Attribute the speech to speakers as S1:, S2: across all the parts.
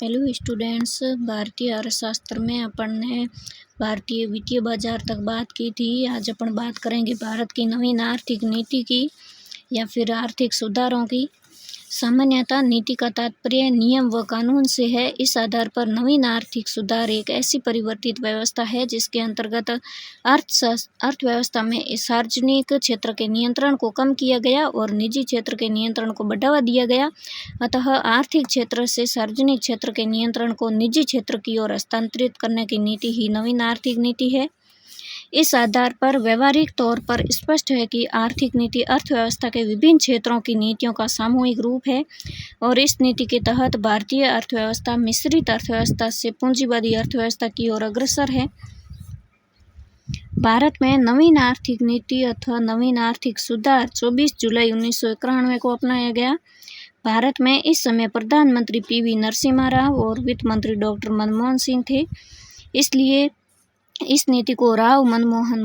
S1: Hello students, भारतीय अर्थशास्त्र में अपन ने भारतीय वित्तीय बाजार तक बात की थी। आज अपन बात करेंगे भारत की नवीन आर्थिक नीति की या फिर आर्थिक सुधारों की। सामान्यतः नीति का तात्पर्य नियम व कानून से है। इस आधार पर नवीन आर्थिक सुधार एक ऐसी परिवर्तित व्यवस्था है जिसके अंतर्गत अर्थव्यवस्था में सार्वजनिक क्षेत्र के नियंत्रण को कम किया गया और निजी क्षेत्र के नियंत्रण को बढ़ावा दिया गया। अतः आर्थिक क्षेत्र से सार्वजनिक क्षेत्र के नियंत्रण को निजी क्षेत्र की ओर हस्तांतरित करने की नीति ही नवीन आर्थिक नीति है। इस आधार पर व्यवहारिक तौर पर स्पष्ट है कि आर्थिक नीति अर्थव्यवस्था के विभिन्न क्षेत्रों की नीतियों का सामूहिक रूप है और इस नीति के तहत भारतीय अर्थव्यवस्था मिश्रित अर्थव्यवस्था से पूंजीवादी अर्थव्यवस्था की ओर अग्रसर है। भारत में नवीन आर्थिक नीति अथवा नवीन आर्थिक सुधार 24 जुलाई 1991 को अपनाया गया। भारत में इस समय प्रधानमंत्री पी.वी. नरसिम्हा राव और वित्त मंत्री डॉक्टर मनमोहन सिंह थे। इसलिए इस नीति को राव मनमोहन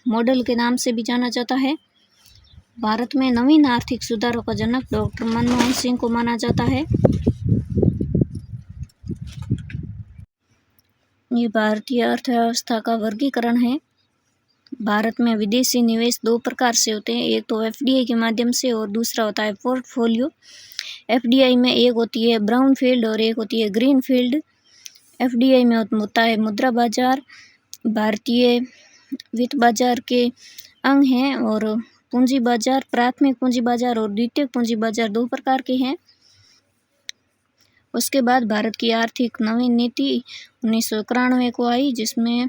S1: मॉडल के नाम से भी जाना जाता है। भारत में नवीन आर्थिक सुधारों का जनक डॉक्टर मनमोहन सिंह को माना जाता है। ये भारतीय अर्थव्यवस्था का वर्गीकरण है। भारत में विदेशी निवेश दो प्रकार से होते हैं, एक तो एफडीआई के माध्यम से और दूसरा होता है पोर्टफोलियो। एफडीआई में एक होती है ब्राउन फील्ड और एक होती है ग्रीन फील्ड। एफडीआई में होता है मुद्रा बाजार, भारतीय वित्त बाजार के अंग हैं और पूंजी बाजार, प्राथमिक पूंजी बाजार और द्वितीयक पूंजी बाजार दो प्रकार के हैं। उसके बाद भारत की आर्थिक नवीन नीति 1991 को आई, जिसमें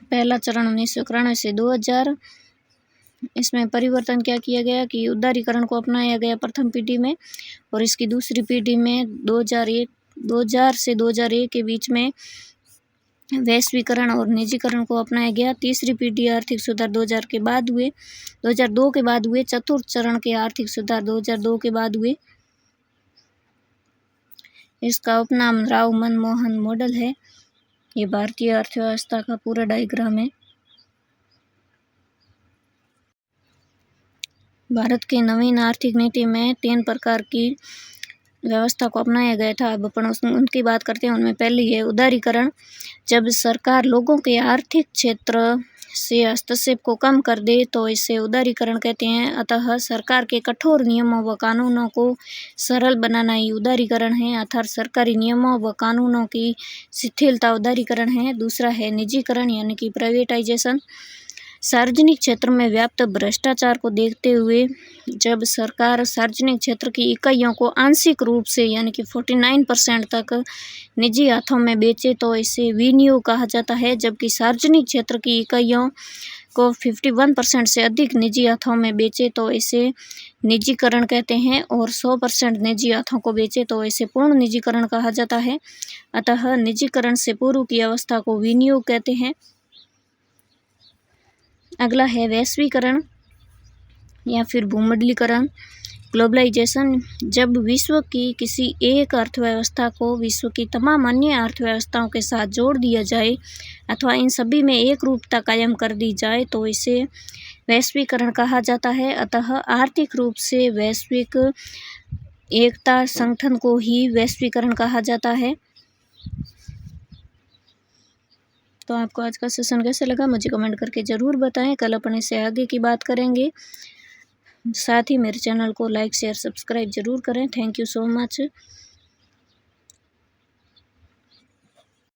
S1: पहला चरण 1991 से 2000। इसमें परिवर्तन क्या किया गया कि उदारीकरण को अपनाया गया प्रथम पीढ़ी में और इसकी दूसरी पीढ़ी में 2000 से 2001 के बीच में वैश्वीकरण और निजीकरण को अपनाया गया। तीसरी पीढ़ी आर्थिक सुधार 2002 के बाद हुए। चतुर्थ चरण के आर्थिक सुधार 2002 के बाद हुए। इसका उपनाम राव मनमोहन मॉडल है। ये भारतीय अर्थव्यवस्था का पूरा डायग्राम है। भारत के नवीन आर्थिक नीति में 3 प्रकार की व्यवस्था को अपनाया गया था। अब अपन उनकी बात करते हैं। उनमें पहली है उदारीकरण। जब सरकार लोगों के आर्थिक क्षेत्र से हस्तक्षेप को कम कर दे तो इसे उदारीकरण कहते हैं। अतः सरकार के कठोर नियमों व कानूनों को सरल बनाना ही उदारीकरण है, अर्थात सरकारी नियमों व कानूनों की शिथिलता उदारीकरण है। दूसरा है निजीकरण यानी कि प्राइवेटाइजेशन। सार्वजनिक क्षेत्र में व्याप्त भ्रष्टाचार को देखते हुए जब सरकार सार्वजनिक क्षेत्र की इकाइयों को आंशिक रूप से यानी कि 49% तक निजी हाथों में बेचे तो इसे विनियोग कहा जाता है, जबकि सार्वजनिक क्षेत्र की इकाइयों को 51% से अधिक निजी हाथों में बेचे तो इसे निजीकरण कहते हैं और 100% निजी हाथों को बेचे तो इसे पूर्ण निजीकरण कहा जाता है। अतः निजीकरण से पूर्व की अवस्था को विनियोग कहते हैं। अगला है वैश्वीकरण या फिर भूमंडलीकरण, ग्लोबलाइजेशन। जब विश्व की किसी एक अर्थव्यवस्था को विश्व की तमाम अन्य अर्थव्यवस्थाओं के साथ जोड़ दिया जाए अथवा इन सभी में एक रूपता कायम कर दी जाए तो इसे वैश्वीकरण कहा जाता है। अतः आर्थिक रूप से वैश्विक एकता संगठन को ही वैश्वीकरण कहा जाता है। तो आपको आज का सेशन कैसे लगा मुझे कमेंट करके ज़रूर बताएं। कल अपन इससे आगे की बात करेंगे। साथ ही मेरे चैनल को लाइक शेयर सब्सक्राइब ज़रूर करें। Thank you so much.